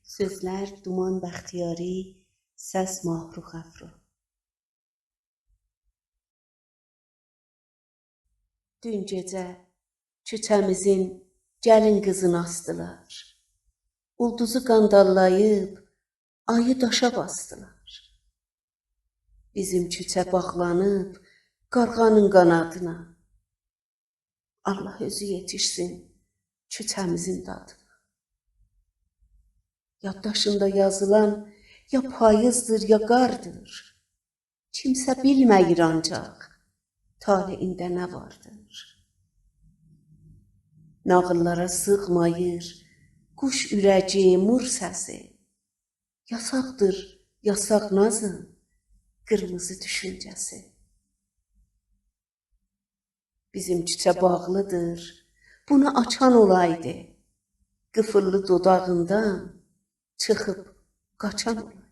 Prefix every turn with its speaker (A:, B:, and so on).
A: Sözlər Duman Bəxtiyari, səs Mahrux Əfro. Dün gecə küçəmizin gəlin qızını asdılar. Ulduzu qandallayıb, ayı daşa basdılar. Bizim küçə bağlanıb, qarğanın qanadına. Allah özü yetişsin küçəmizin dadına. Yaddaşında yazılan ya payızdır ya qardır. Kimsə bilməyir ancaq taleyində nə vardır. Nağıllara sığmayır quş ürəci, mur səsi. Yasaqdır, yasaq nazın, qırmızı düşüncəsi. Bizim küçə bağlıdır, bunu açan olaydı. Qıfırlı dodağından çıxıb qaçan olaydı.